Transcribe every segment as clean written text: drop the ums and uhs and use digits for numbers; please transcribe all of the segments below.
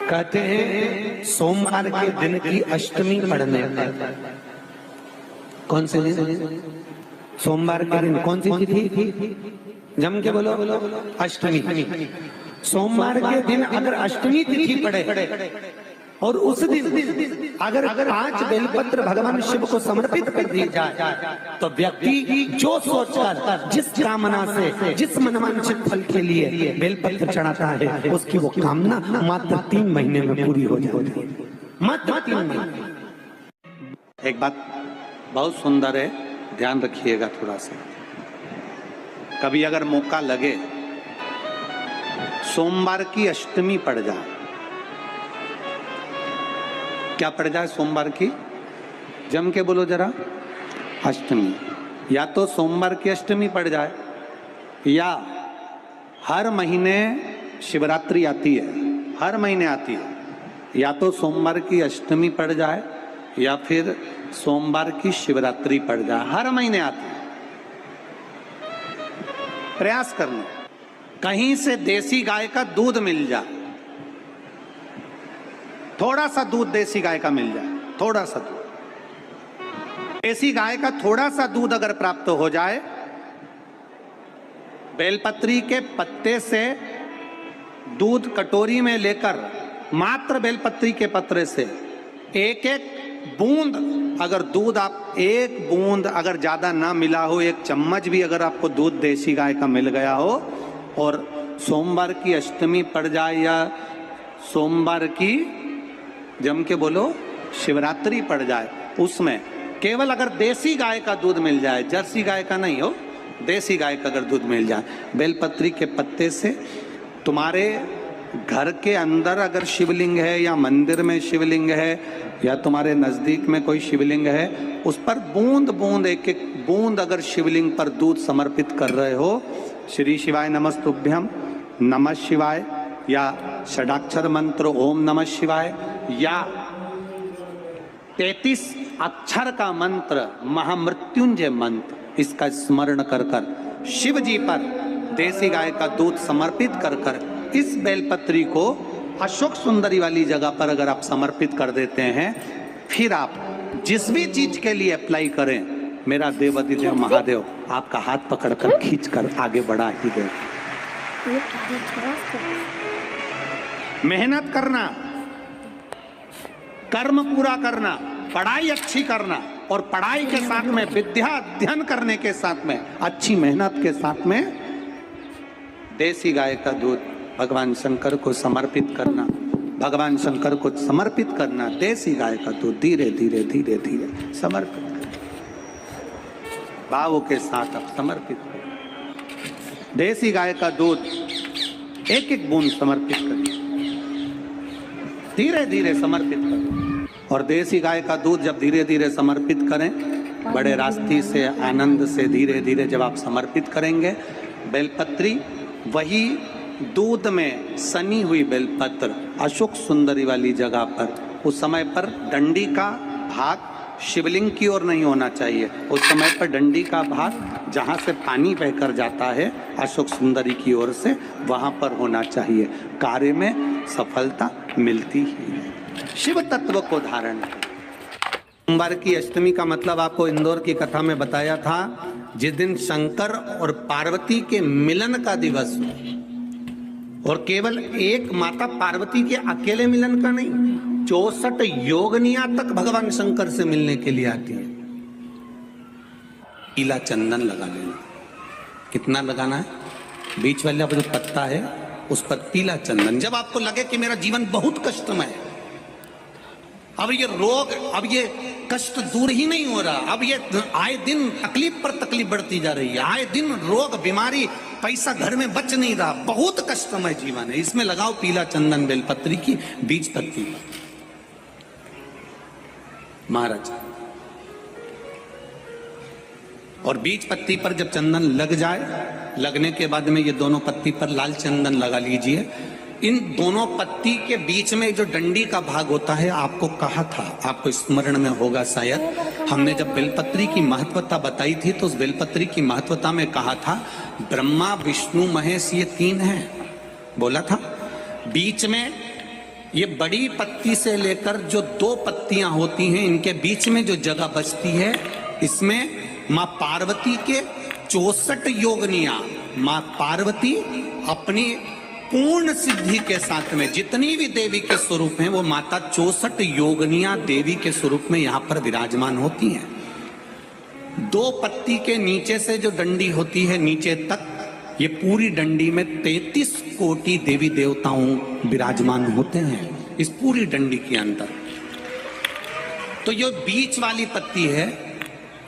कहते हैं सोमवार के दिन की अष्टमी पढ़ने पर, कौन से दिन? सोमवार के दिन कौन सी तिथि? जम के बोलो अष्टमी। सोमवार के दिन अगर अष्टमी तिथि पड़े और उस दिन अगर 5 बेलपत्र भगवान शिव को समर्पित कर दी जाए तो व्यक्ति जो सोचकर जिस कामना से जिस मनवांछित फल के लिए बेलपत्र चढ़ाता है उसकी वो कामना मात्र 3 महीने में पूरी हो जाती है। मात्र 3 महीने। एक बात बहुत सुंदर है, ध्यान रखिएगा थोड़ा सा। कभी अगर मौका लगे सोमवार की अष्टमी पड़ जाए, क्या पड़ जाए सोमवार की? जम के बोलो जरा, अष्टमी। या तो सोमवार की अष्टमी पड़ जाए या हर महीने शिवरात्रि आती है, हर महीने आती है, या तो सोमवार की अष्टमी पड़ जाए या फिर सोमवार की शिवरात्रि पड़ जाए, हर महीने आती है। प्रयास करना कहीं से देसी गाय का दूध मिल जाए, थोड़ा सा दूध देसी गाय का मिल जाए, थोड़ा सा दूध देसी गाय का, थोड़ा सा दूध अगर प्राप्त हो जाए, बेलपत्री के पत्ते से दूध कटोरी में लेकर, मात्र बेलपत्री के पत्रे से एक एक बूंद अगर दूध, आप एक बूंद अगर ज्यादा ना मिला हो, 1 चम्मच भी अगर आपको दूध देसी गाय का मिल गया हो और सोमवार की अष्टमी पड़ जाए या सोमवार की, जम के बोलो, शिवरात्रि पड़ जाए, उसमें केवल अगर देसी गाय का दूध मिल जाए, जर्सी गाय का नहीं हो, देसी गाय का अगर दूध मिल जाए, बेलपत्री के पत्ते से, तुम्हारे घर के अंदर अगर शिवलिंग है या मंदिर में शिवलिंग है या तुम्हारे नजदीक में कोई शिवलिंग है, उस पर बूंद बूंद, एक एक बूंद अगर शिवलिंग पर दूध समर्पित कर रहे हो, श्री शिवाय नमस्तुभ्यम, नमः शिवाय, या षडाक्षर मंत्र ओम नमः शिवाय, या 33 अक्षर का मंत्र महामृत्युंजय मंत्र, इसका स्मरण कर कर शिव जी पर देसी गाय का दूध समर्पित कर कर इस बेलपत्री को अशोक सुंदरी वाली जगह पर अगर आप समर्पित कर देते हैं, फिर आप जिस भी चीज के लिए अप्लाई करें, मेरा देवाधिदेव महादेव आपका हाथ पकड़कर खींचकर आगे बढ़ा ही दे। मेहनत करना, कर्म पूरा करना, पढ़ाई अच्छी करना, और पढ़ाई के साथ में विद्या अध्ययन करने के साथ में अच्छी मेहनत के साथ में देसी गाय का दूध भगवान शंकर को समर्पित करना, भगवान शंकर को समर्पित करना, देसी गाय का दूध धीरे धीरे धीरे धीरे समर्पित करना, भावों के साथ आप समर्पित करें। देसी गाय का दूध एक एक बूंद समर्पित करें, धीरे धीरे समर्पित करें। और देसी गाय का दूध जब धीरे धीरे समर्पित करें, बड़े रास्ते से, आनंद से धीरे धीरे जब आप समर्पित करेंगे, बेलपत्री वही दूध में सनी हुई बेलपत्र अशोक सुंदरी वाली जगह पर, उस समय पर डंडी का भाग शिवलिंग की ओर नहीं होना चाहिए, उस समय पर डंडी का भाग जहाँ से पानी बहकर जाता है अशोक सुंदरी की ओर से, वहाँ पर होना चाहिए। कार्य में सफलता मिलती ही है। शिव तत्व को धारण। सोमवार की अष्टमी का मतलब आपको इंदौर की कथा में बताया था, जिस दिन शंकर और पार्वती के मिलन का दिवस हो, और केवल एक माता पार्वती के अकेले मिलन का नहीं, 64 योगनिया तक भगवान शंकर से मिलने के लिए आती है। पीला चंदन लगा लेना। कितना लगाना है? बीच वाला जो पत्ता है उस पर पीला चंदन। जब आपको लगे कि मेरा जीवन बहुत कष्टमय है, अब ये रोग, अब ये कष्ट दूर ही नहीं हो रहा, अब ये आए दिन तकलीफ पर तकलीफ बढ़ती जा रही है, आए दिन रोग, बीमारी, पैसा घर में बच नहीं रहा, बहुत कष्टमय जीवन है, इसमें लगाओ पीला चंदन बेलपत्री की बीज पत्ती महाराज। और बीज पत्ती पर जब चंदन लग जाए, लगने के बाद में ये दोनों पत्ती पर लाल चंदन लगा लीजिए। इन दोनों पत्ती के बीच में जो डंडी का भाग होता है, आपको कहा था, आपको स्मरण में होगा शायद, हमने जब बेलपत्री की महत्वता बताई थी तो उस बेलपत्री की महत्वता में कहा था ब्रह्मा विष्णु महेश ये 3 हैं, बोला था। बीच में ये बड़ी पत्ती से लेकर जो 2 पत्तियां होती हैं, इनके बीच में जो जगह बचती है, इसमें मां पार्वती के 64 योगनियां, मां पार्वती अपनी पूर्ण सिद्धि के साथ में जितनी भी देवी के स्वरूप हैं, वो माता 64 योगनियां देवी के स्वरूप में यहां पर विराजमान होती हैं। 2 पत्ती के नीचे से जो डंडी होती है नीचे तक, ये पूरी डंडी में 33 कोटि देवी देवताओं विराजमान होते हैं इस पूरी डंडी के अंदर। तो ये बीच वाली पत्ती है,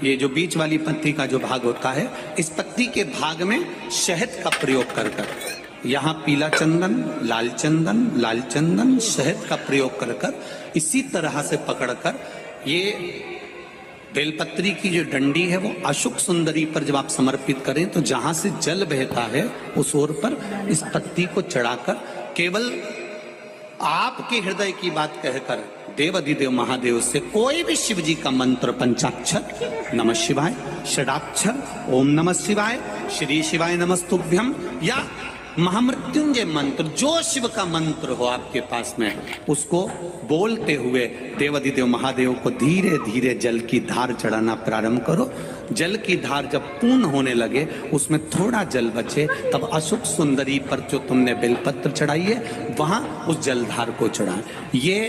ये जो बीच वाली पत्ती का जो भाग होता है, इस पत्ती के भाग में शहद का प्रयोग कर यहाँ पीला चंदन, लाल चंदन, शहद का प्रयोग कर इसी तरह से पकड़कर ये बेलपत्री की जो डंडी है वो अशुक सुंदरी पर जब आप समर्पित करें तो जहां से जल बहता है उस ओर पर इस पत्ती को चढ़ाकर केवल आपके हृदय की बात कहकर देवाधिदेव महादेव से कोई भी शिव जी का मंत्र, पंचाक्षर, नमः शिवाय, षडाक्षर, ओम नमः शिवाय, श्री शिवाय नमस्तुभ्यम, या महामृत्युंजय मंत्र, जो शिव का मंत्र हो आपके पास में, उसको बोलते हुए देवाधिदेव महादेव को धीरे धीरे जल की धार चढ़ाना प्रारंभ करो। जल की धार जब पूर्ण होने लगे, उसमें थोड़ा जल बचे, तब अशुक सुंदरी पर जो तुमने बेलपत्र चढ़ाई है वहां उस जलधार को चढ़ाएं। ये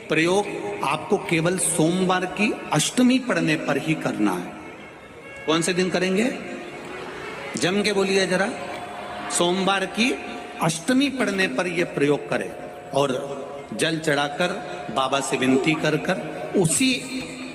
प्रयोग आपको केवल सोमवार की अष्टमी पड़ने पर ही करना है। कौन से दिन करेंगे? जम के बोलिए जरा। सोमवार की अष्टमी पड़ने पर यह प्रयोग करें और जल चढ़ाकर बाबा से विनती कर उसी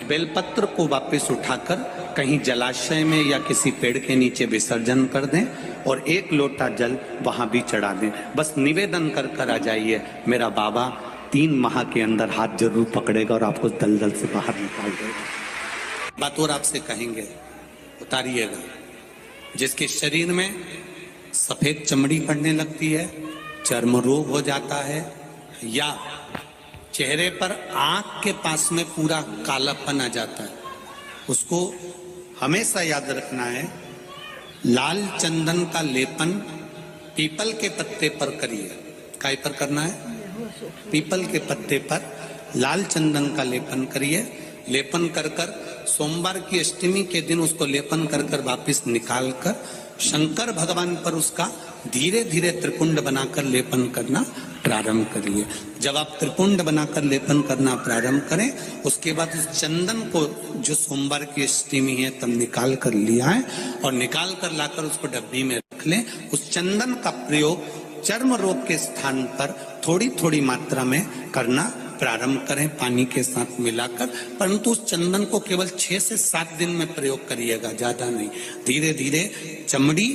बेलपत्र को वापस उठाकर कहीं जलाशय में या किसी पेड़ के नीचे विसर्जन कर दें और 1 लोटा जल वहां भी चढ़ा दें। बस निवेदन कर आ जाइए, मेरा बाबा 3 माह के अंदर हाथ जरूर पकड़ेगा और आपको दलदल से बाहर निकाल देगा। बात और आपसे कहेंगे, उतारिएगा। जिसके शरीर में सफेद चमड़ी पड़ने लगती है, चर्म रोग हो जाता है, या चेहरे पर आंख के पास में पूरा कालापन आ जाता है, उसको हमेशा याद रखना है, लाल चंदन का लेपन पीपल के पत्ते पर करिए। काय पर करना है? पीपल के पत्ते पर लाल चंदन का लेपन करिए। लेपन कर सोमवार की अष्टमी के दिन उसको लेपन कर वापस निकाल कर शंकर भगवान पर उसका धीरे धीरे त्रिपुंड बनाकर लेपन करना प्रारंभ करिए। जब आप त्रिपुंड बनाकर लेपन करना प्रारंभ करें, उसके बाद उस चंदन को जो सोमवार की अष्टमी है तब निकाल कर लिया है और निकाल कर लाकर उसको डब्बी में रख लें। उस चंदन का प्रयोग चर्म रोग के स्थान पर थोड़ी थोड़ी मात्रा में करना प्रारंभ करें, पानी के साथ मिलाकर। परंतु उस चंदन को केवल 6 से 7 दिन में प्रयोग करिएगा, ज्यादा नहीं। धीरे धीरे चमड़ी,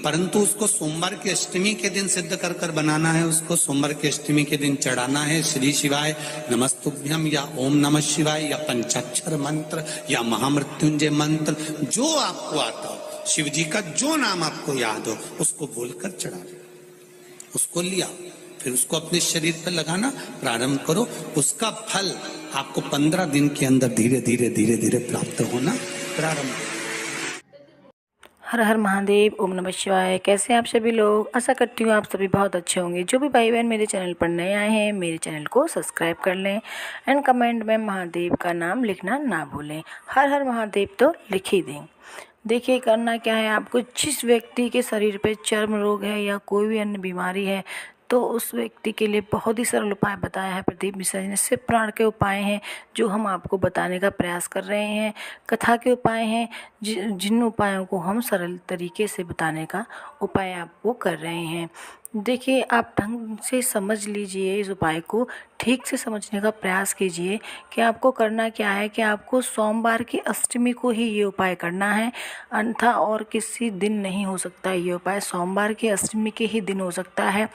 परंतु उसको सोमवार की अष्टमी के दिन सिद्ध कर बनाना है। उसको सोमवार की अष्टमी के दिन चढ़ाना है श्री शिवाय नमस्तुभ्यम या ओम नमः शिवाय या पंचाक्षर मंत्र या महामृत्युंजय मंत्र, जो आपको आता हो, शिव जी का जो नाम आपको याद हो उसको बोलकर चढ़ा, उसको लिया, फिर उसको अपने शरीर पर लगाना प्रारंभ करो। उसका फल आपको 15 दिन के अंदर धीरे धीरे प्राप्त होना प्रारंभ। हर हर महादेव, ओम नमः शिवाय। कैसे आप सभी लोग? आशा करती हूँ आप सभी बहुत अच्छे होंगे। जो भी भाई बहन मेरे चैनल पर नए आए हैं, मेरे चैनल को सब्सक्राइब कर लें एंड कमेंट में महादेव का नाम लिखना ना भूलें। हर हर महादेव तो लिख ही दें। देखिए करना क्या है आपको, जिस व्यक्ति के शरीर पे चर्म रोग है या कोई भी अन्य बीमारी है, तो उस व्यक्ति के लिए बहुत ही सरल उपाय बताया है प्रदीप मिश्रा जी ने। सिर्फ प्राण के उपाय हैं जो हम आपको बताने का प्रयास कर रहे हैं। कथा के उपाय हैं जिन उपायों को हम सरल तरीके से बताने का उपाय आपको कर रहे हैं। देखिए आप ढंग से समझ लीजिए, इस उपाय को ठीक से समझने का प्रयास कीजिए कि आपको करना क्या है। कि आपको सोमवार की अष्टमी को ही ये उपाय करना है, अन्यथा और किसी दिन नहीं हो सकता। ये उपाय सोमवार की अष्टमी के ही दिन हो सकता है।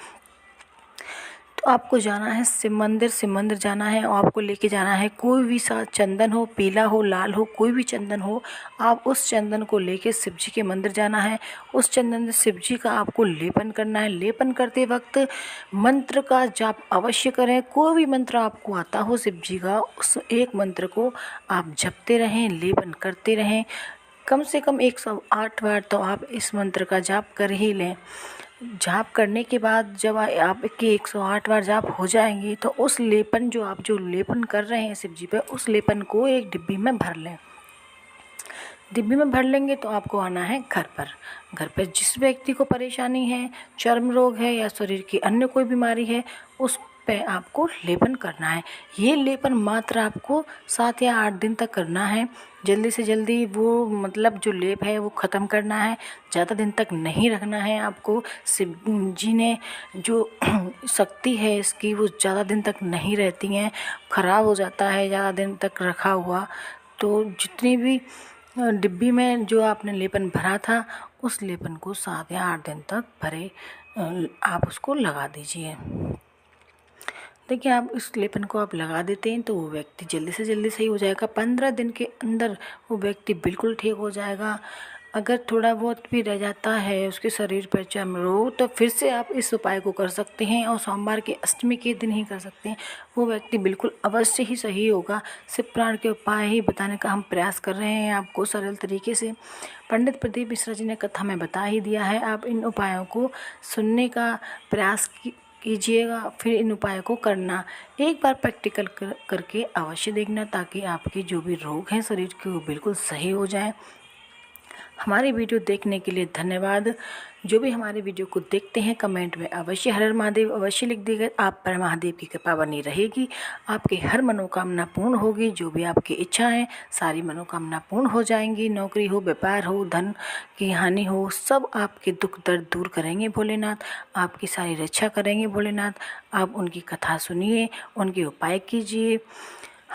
तो आपको जाना है शिव मंदिर जाना है और आपको लेके जाना है कोई भी सा चंदन हो, पीला हो, लाल हो, कोई भी चंदन हो। आप उस चंदन को लेके शिव जी के मंदिर जाना है। उस चंदन से शिव जी का आपको लेपन करना है। लेपन करते वक्त मंत्र का जाप अवश्य करें। कोई भी मंत्र आपको आता हो शिव जी का, उस एक मंत्र को आप जपते रहें, लेपन करते रहें। कम से कम 108 बार तो आप इस मंत्र का जाप कर ही लें। जाप करने के बाद जब आपके 108 बार जाप हो जाएंगे तो उस लेपन जो लेपन कर रहे हैं शिव जी पे, उस लेपन को एक डिब्बी में भर लें। डिब्बी में भर लेंगे तो आपको आना है घर पर। घर पर जिस व्यक्ति को परेशानी है, चर्म रोग है या शरीर की अन्य कोई बीमारी है, उस पे आपको लेपन करना है। ये लेपन मात्र आपको 7 या 8 दिन तक करना है। जल्दी से जल्दी वो मतलब जो लेप है वो ख़त्म करना है, ज़्यादा दिन तक नहीं रखना है आपको। शिव जी ने जो शक्ति है इसकी वो ज़्यादा दिन तक नहीं रहती हैं, ख़राब हो जाता है ज़्यादा दिन तक रखा हुआ। तो जितनी भी डिब्बी में जो आपने लेपन भरा था, उस लेपन को 7 या 8 दिन तक भरे आप उसको लगा दीजिए। देखिए, आप इस लेपन को आप लगा देते हैं तो वो व्यक्ति जल्दी से जल्दी सही हो जाएगा। 15 दिन के अंदर वो व्यक्ति बिल्कुल ठीक हो जाएगा। अगर थोड़ा बहुत भी रह जाता है उसके शरीर पर चर्म रोग, तो फिर से आप इस उपाय को कर सकते हैं और सोमवार के अष्टमी के दिन ही कर सकते हैं। वो व्यक्ति बिल्कुल अवश्य ही सही होगा। शिव पुराण के उपाय ही बताने का हम प्रयास कर रहे हैं आपको सरल तरीके से। पंडित प्रदीप मिश्रा जी ने कथा में बता ही दिया है। आप इन उपायों को सुनने का प्रयास कीजिएगा, फिर इन उपायों को करना। एक बार प्रैक्टिकल करके अवश्य देखना, ताकि आपके जो भी रोग हैं शरीर के वो बिल्कुल सही हो जाए। हमारी वीडियो देखने के लिए धन्यवाद। जो भी हमारे वीडियो को देखते हैं कमेंट में अवश्य हर हर महादेव अवश्य लिख दीजिए। आप पर महादेव की कृपा बनी रहेगी, आपकी हर मनोकामना पूर्ण होगी। जो भी आपकी इच्छा है सारी मनोकामना पूर्ण हो जाएंगी। नौकरी हो, व्यापार हो, धन की हानि हो, सब आपके दुख दर्द दूर करेंगे भोलेनाथ। आपकी सारी रक्षा करेंगे भोलेनाथ। आप उनकी कथा सुनिए, उनके उपाय कीजिए।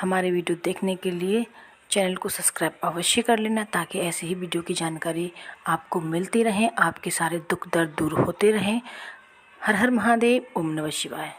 हमारे वीडियो देखने के लिए चैनल को सब्सक्राइब अवश्य कर लेना, ताकि ऐसे ही वीडियो की जानकारी आपको मिलती रहे, आपके सारे दुख दर्द दूर होते रहें। हर हर महादेव। ओम नमः शिवाय।